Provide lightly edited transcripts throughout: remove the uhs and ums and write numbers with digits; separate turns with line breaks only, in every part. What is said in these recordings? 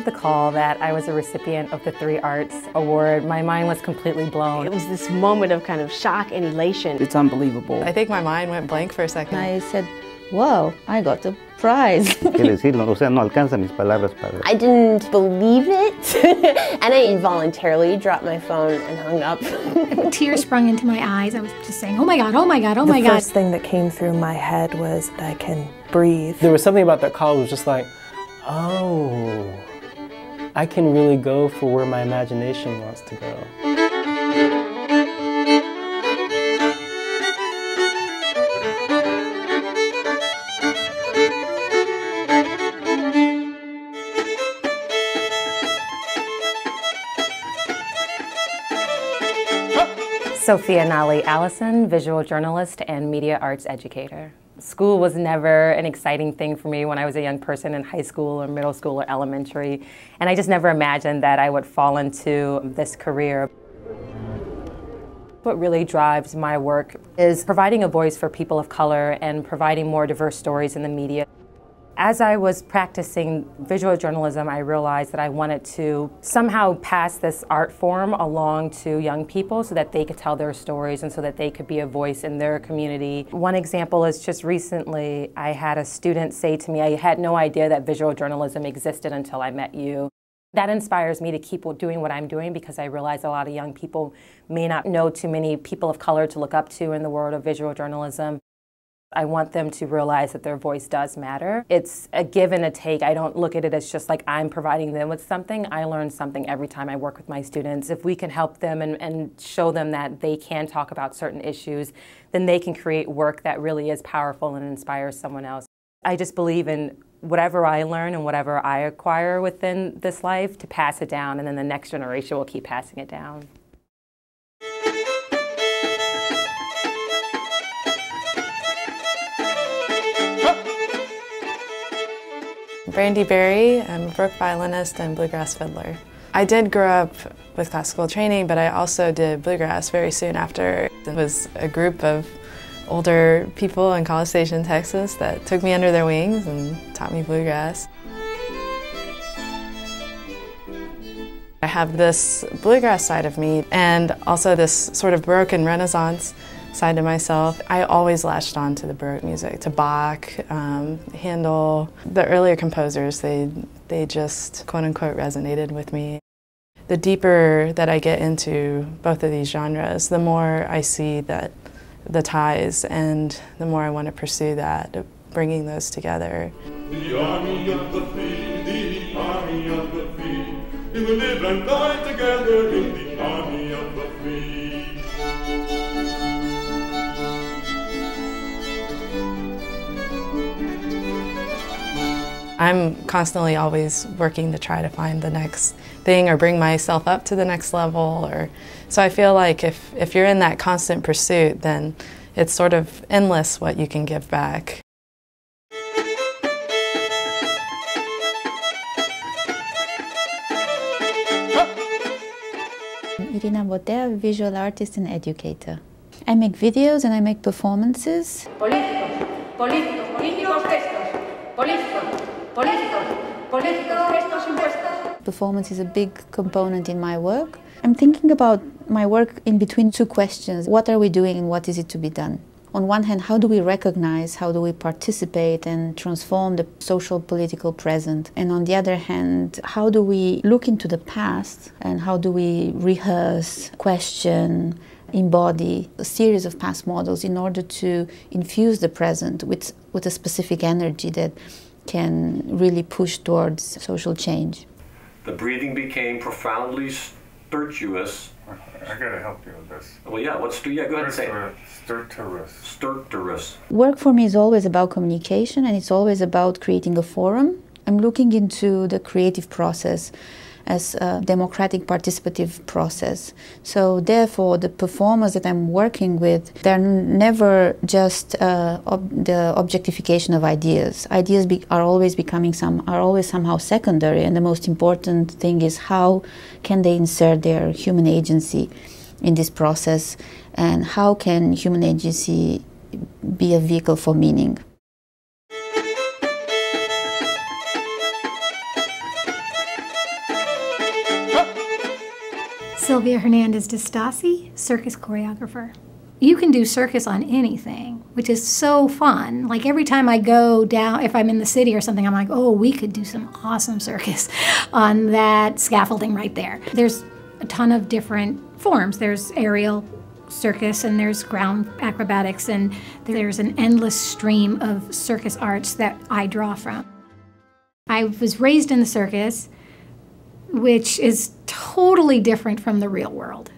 the call that I was a recipient of the 3 Arts Award, my mind was completely blown.
It was this moment of kind of shock and elation.
It's unbelievable.
I think my mind went blank for a second.
I said, wow, I got a prize.
¿Qué decirlo? O sea, no alcanza mis palabras para...
I didn't believe it, and I involuntarily dropped my phone and hung up.
Tears sprung into my eyes. I was just saying, oh my God, oh my God, oh my God.
The first thing that came through my head was that I can breathe.
There was something about that call that was just like, oh, I can really go for where my imagination wants to go.
Sophia, Nahli, Allison, visual journalist and media arts educator. School was never an exciting thing for me when I was a young person in high school or middle school or elementary, and I just never imagined that I would fall into this career. What really drives my work is providing a voice for people of color and providing more diverse stories in the media. As I was practicing visual journalism, I realized that I wanted to somehow pass this art form along to young people so that they could tell their stories and so that they could be a voice in their community. One example is just recently I had a student say to me, I had no idea that visual journalism existed until I met you. That inspires me to keep doing what I'm doing because I realize a lot of young people may not know too many people of color to look up to in the world of visual journalism. I want them to realize that their voice does matter. It's a give and a take. I don't look at it as just like I'm providing them with something. I learn something every time I work with my students. If we can help them and show them that they can talk about certain issues, then they can create work that really is powerful and inspires someone else. I just believe in whatever I learn and whatever I acquire within this life to pass it down, and then the next generation will keep passing it down.
Brandi, I'm a Baroque violinist and bluegrass fiddler. I did grow up with classical training, but I also did bluegrass very soon after. It was a group of older people in College Station, Texas that took me under their wings and taught me bluegrass. I have this bluegrass side of me and also this sort of Baroque and Renaissance side to myself. I always latched on to the Baroque music, to Bach, Handel. The earlier composers, they just quote-unquote resonated with me. The deeper that I get into both of these genres, the more I see that the ties and the more I want to pursue that, bringing those together.
The army of the free, the army of the free, we will live and die together in the army of the free.
I'm constantly always working to try to find the next thing or bring myself up to the next level. So I feel like if you're in that constant pursuit, then it's sort of endless what you can give back.
Irina, Botea, visual artist and educator. I make videos and I make performances. Performance is a big component in my work. I'm thinking about my work in between 2 questions. What are we doing and what is it to be done? On one hand, how do we recognize, how do we participate and transform the social political present? And on the other hand, how do we look into the past and how do we rehearse, question, embody a series of past models in order to infuse the present with a specific energy that can really push towards social change.
The breathing became profoundly stertorous.
I gotta help you with this.
Well, yeah, go ahead and say it.
Stertorous.
Stertorous.
Work for me is always about communication and it's always about creating a forum. I'm looking into the creative process as a democratic participative process. So therefore the performers that I'm working with, they're never just the objectification of ideas. Ideas are always somehow secondary, and the most important thing is how can they insert their human agency in this process, and how can human agency be a vehicle for meaning.
Sylvia Hernandez-Distasi, circus choreographer. You can do circus on anything, which is so fun. Like every time I go down, if I'm in the city or something, I'm like, oh, we could do some awesome circus on that scaffolding right there. There's a ton of different forms. There's aerial circus and there's ground acrobatics, and there's an endless stream of circus arts that I draw from. I was raised in the circus, which is totally different from the real world.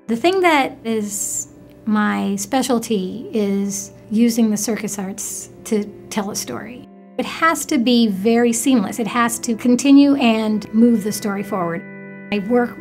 The thing that is my specialty is using the circus arts to tell a story. It has to be very seamless. It has to continue and move the story forward. I work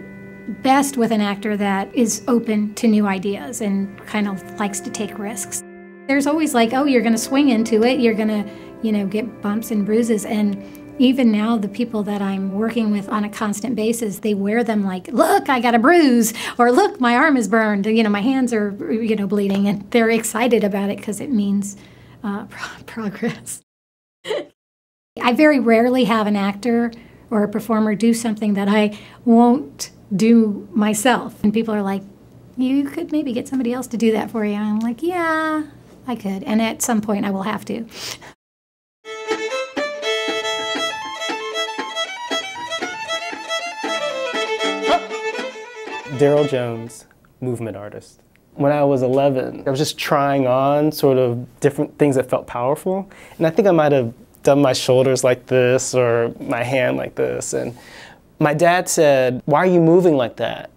best with an actor that is open to new ideas and kind of likes to take risks. There's always like, oh, you're gonna swing into it, you're gonna, get bumps and bruises, and even now, the people that I'm working with on a constant basis, they wear them like, look, I got a bruise, or look, my arm is burned, my hands are, bleeding, and they're excited about it because it means progress. I very rarely have an actor or a performer do something that I won't do myself. And people are like, you could maybe get somebody else to do that for you. And I'm like, yeah, I could. And at some point, I will have to.
Darrell Jones, movement artist. When I was 11, I was just trying on sort of different things that felt powerful. And I think I might have done my shoulders like this or my hand like this. And my dad said, why are you moving like that?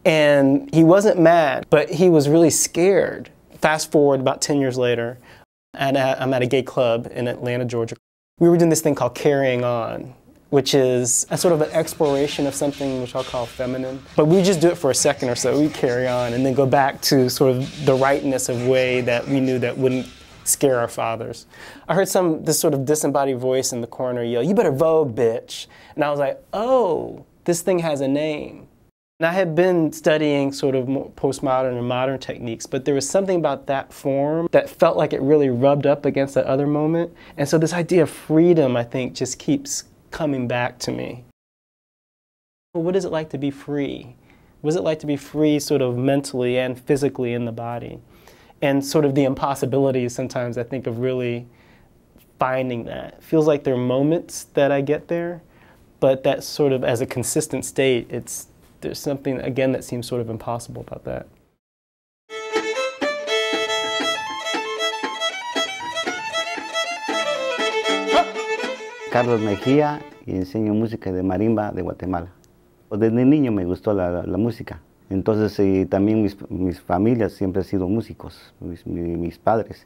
And he wasn't mad, but he was really scared. Fast forward about 10 years later, and I'm at a gay club in Atlanta, Georgia. We were doing this thing called Carrying On, which is a sort of an exploration of something which I'll call feminine. But we just do it for a second or so. We carry on and then go back to sort of the rightness of way that we knew that wouldn't scare our fathers. I heard this sort of disembodied voice in the corner yell, you better vogue, bitch. And I was like, oh, this thing has a name. And I had been studying sort of more postmodern and modern techniques, but there was something about that form that felt like it really rubbed up against that other moment. And so this idea of freedom, I think, just keeps coming back to me. Well, what is it like to be free? What is it like to be free sort of mentally and physically in the body? And sort of the impossibilities sometimes, I think, of really finding that. It feels like there are moments that I get there, but that sort of as a consistent state, there's something, again, that seems sort of impossible about that.
Carlos Mejia, y enseño música de marimba de Guatemala. Desde niño me gustó la música, entonces también mis familias siempre han sido músicos, mis padres.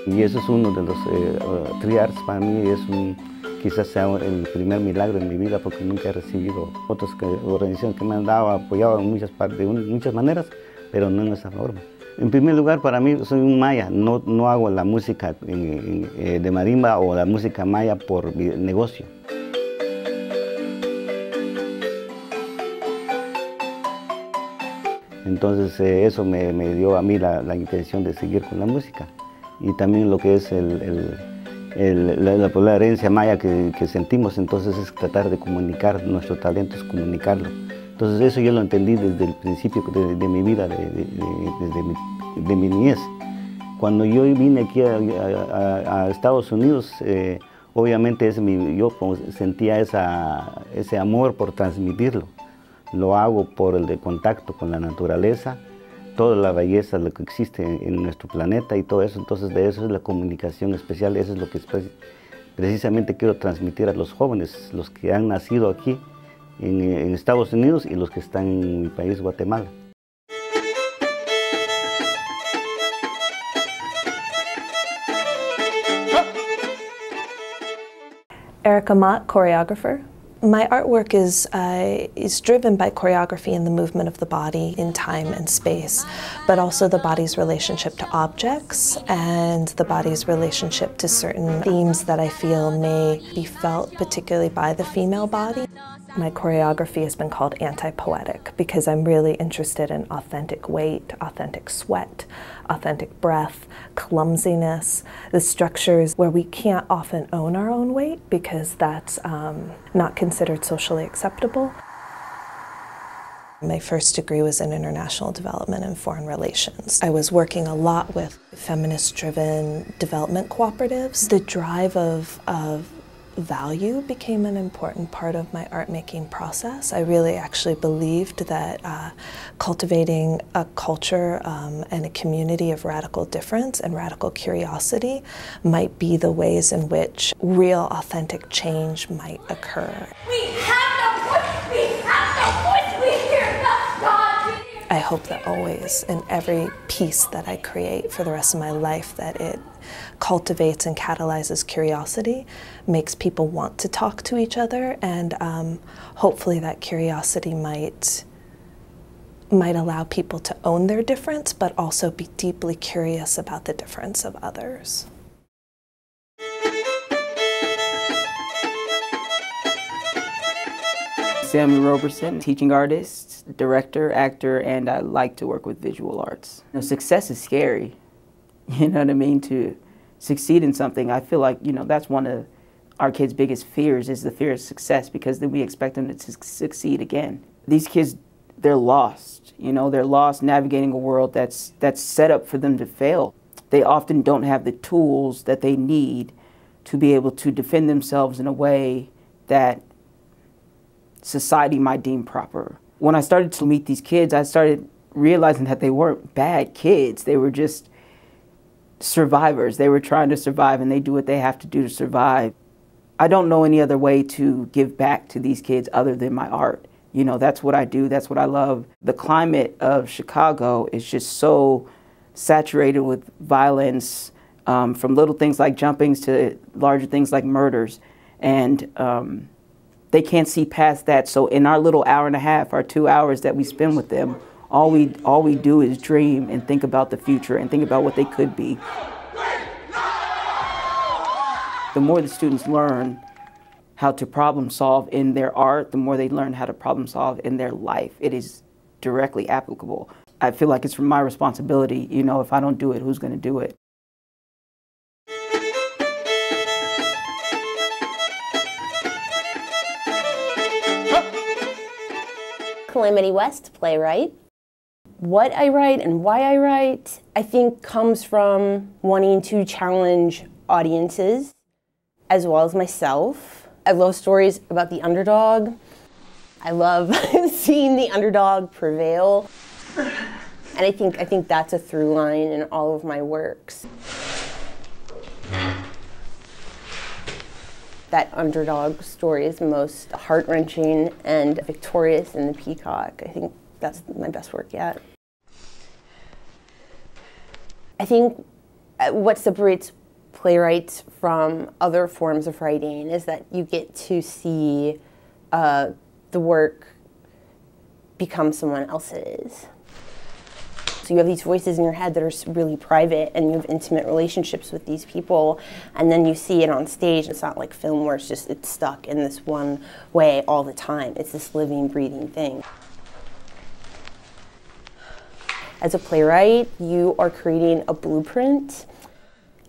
Y eso es uno de los triarts para mí, quizás sea el primer milagro en mi vida porque nunca he recibido otras organizaciones que me han dado, apoyado en de muchas maneras, pero no en esa forma. En primer lugar, para mí, soy un maya, no hago la música de marimba o la música maya por mi negocio. Entonces eso me dio a mí la intención de seguir con la música. Y también lo que es la herencia maya que sentimos, entonces es tratar de comunicar, nuestro talento es comunicarlo. Entonces eso yo lo entendí desde el principio de mi vida, desde mi niñez. Cuando yo vine aquí a Estados Unidos, obviamente yo sentía ese amor por transmitirlo. Lo hago por el de contacto con la naturaleza, toda la belleza, lo que existe en nuestro planeta y todo eso. Entonces de eso es la comunicación especial, eso es lo que precisamente quiero transmitir a los jóvenes, los que han nacido aquí en Estados Unidos y los que están en mi país, Guatemala.
Mott, choreographer. My artwork is driven by choreography and the movement of the body in time and space, but also the body's relationship to objects and the body's relationship to certain themes that I feel may be felt particularly by the female body. My choreography has been called anti-poetic because I'm really interested in authentic weight, authentic sweat, authentic breath, clumsiness, the structures where we can't often own our own weight because that's not considered socially acceptable. My first degree was in international development and foreign relations. I was working a lot with feminist-driven development cooperatives. The drive of value became an important part of my art-making process. I really actually believed that cultivating a culture and a community of radical difference and radical curiosity might be the ways in which real, authentic change might occur.
We have no voice! We have no voice! We hear not God!
I hope that always, in every piece that I create for the rest of my life, that it cultivates and catalyzes curiosity, makes people want to talk to each other, and hopefully that curiosity might allow people to own their difference, but also be deeply curious about the difference of others.
I'm Roberson, teaching artist, director, actor, and I like to work with visual arts. You know, success is scary. You know what I mean? To succeed in something, I feel like, you know, that's one of our kids' biggest fears, is the fear of success, because then we expect them to succeed again. These kids, they're lost. You know, they're lost navigating a world that's set up for them to fail. They often don't have the tools that they need to be able to defend themselves in a way that society might deem proper. When I started to meet these kids, I started realizing that they weren't bad kids. They were just survivors. They were trying to survive, and they do what they have to do to survive. I don't know any other way to give back to these kids other than my art. You know, that's what I do. That's what I love. The climate of Chicago is just so saturated with violence, from little things like jumpings to larger things like murders. And they can't see past that. So in our little hour and a half, our 2 hours that we spend with them, all we do is dream and think about the future and think about what they could be. The more the students learn how to problem solve in their art, the more they learn how to problem solve in their life. It is directly applicable. I feel like it's my responsibility. You know, if I don't do it, who's going to do it?
Calamity West, playwright. What I write and why I write, I think, comes from wanting to challenge audiences as well as myself. I love stories about the underdog. I love seeing the underdog prevail. And I think that's a through line in all of my works. That underdog story is most heart-wrenching and victorious in The Peacock. I think that's my best work yet. I think what separates playwrights from other forms of writing is that you get to see the work become someone else's. So you have these voices in your head that are really private, and you have intimate relationships with these people, and then you see it on stage. It's not like film where it's stuck in this one way all the time. It's this living, breathing thing. As a playwright, you are creating a blueprint,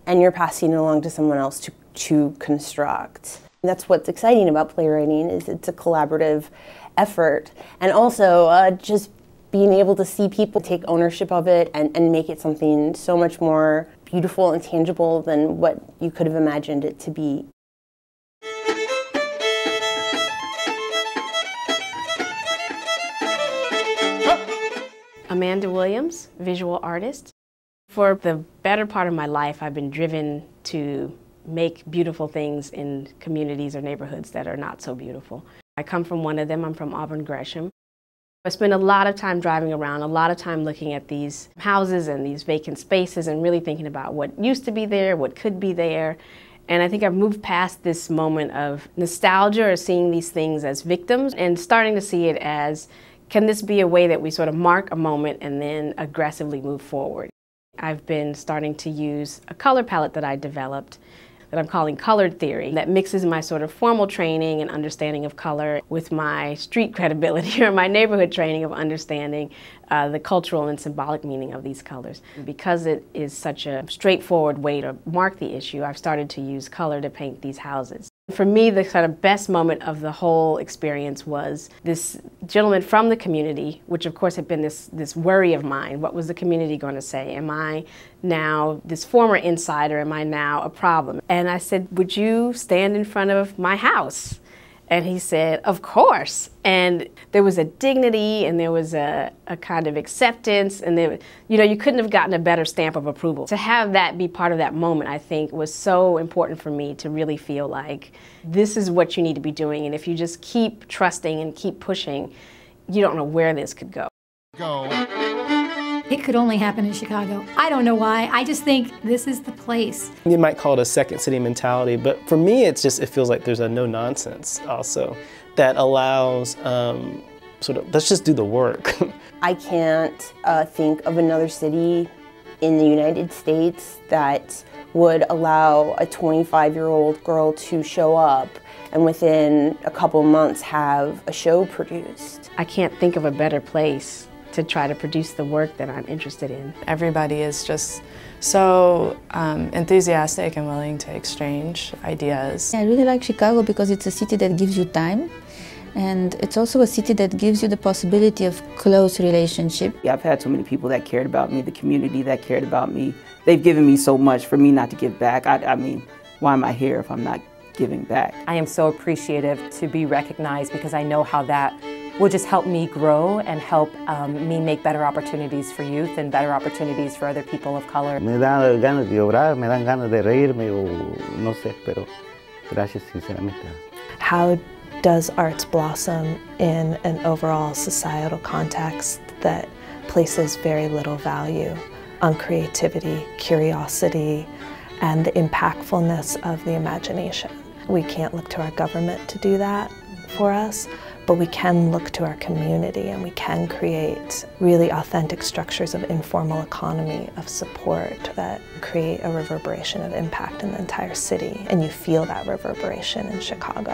and you're passing it along to someone else to construct. That's what's exciting about playwriting, is it's a collaborative effort, and also just being able to see people take ownership of it and make it something so much more beautiful and tangible than what you could have imagined it to be.
Amanda Williams, visual artist. For the better part of my life, I've been driven to make beautiful things in communities or neighborhoods that are not so beautiful. I come from one of them. I'm from Auburn Gresham. I spend a lot of time driving around, a lot of time looking at these houses and these vacant spaces and really thinking about what used to be there, what could be there. And I think I've moved past this moment of nostalgia or seeing these things as victims and starting to see it as, can this be a way that we sort of mark a moment and then aggressively move forward? I've been starting to use a color palette that I developed that I'm calling colored theory, that mixes my sort of formal training and understanding of color with my street credibility or my neighborhood training of understanding the cultural and symbolic meaning of these colors. Because it is such a straightforward way to mark the issue, I've started to use color to paint these houses. For me, the kind of best moment of the whole experience was this gentleman from the community, which of course had been this worry of mine. What was the community going to say? Am I now, this former insider, am I now a problem? And I said, would you stand in front of my house? And he said, of course. And there was a dignity and there was a kind of acceptance, and there, you know, you couldn't have gotten a better stamp of approval. To have that be part of that moment, I think, was so important for me to really feel like this is what you need to be doing. And if you just keep trusting and keep pushing, you don't know where this could go.
It could only happen in Chicago. I don't know why. I just think this is the place.
You might call it a second city mentality, but for me, it feels like there's a no nonsense also that allows sort of, let's just do the work.
I can't think of another city in the United States that would allow a 25-year-old girl to show up and within a couple months have a show produced.
I can't think of a better place to try to produce the work that I'm interested in.
Everybody is just so enthusiastic and willing to exchange ideas.
I really like Chicago because it's a city that gives you time, and it's also a city that gives you the possibility of close relationship.
Yeah, I've had so many people that cared about me, the community that cared about me. They've given me so much for me not to give back. I mean, why am I here if I'm not giving back?
I am so appreciative to be recognized because I know how that will just help me grow and help me make better opportunities for youth and better opportunities for other people of color.
Me da ganas de llorar, me dan ganas de reírme o no sé, pero gracias sinceramente.
How does arts blossom in an overall societal context that places very little value on creativity, curiosity, and the impactfulness of the imagination? We can't look to our government to do that for us, but we can look to our community and we can create really authentic structures of informal economy, of support that create a reverberation of impact in the entire city. And you feel that reverberation in Chicago.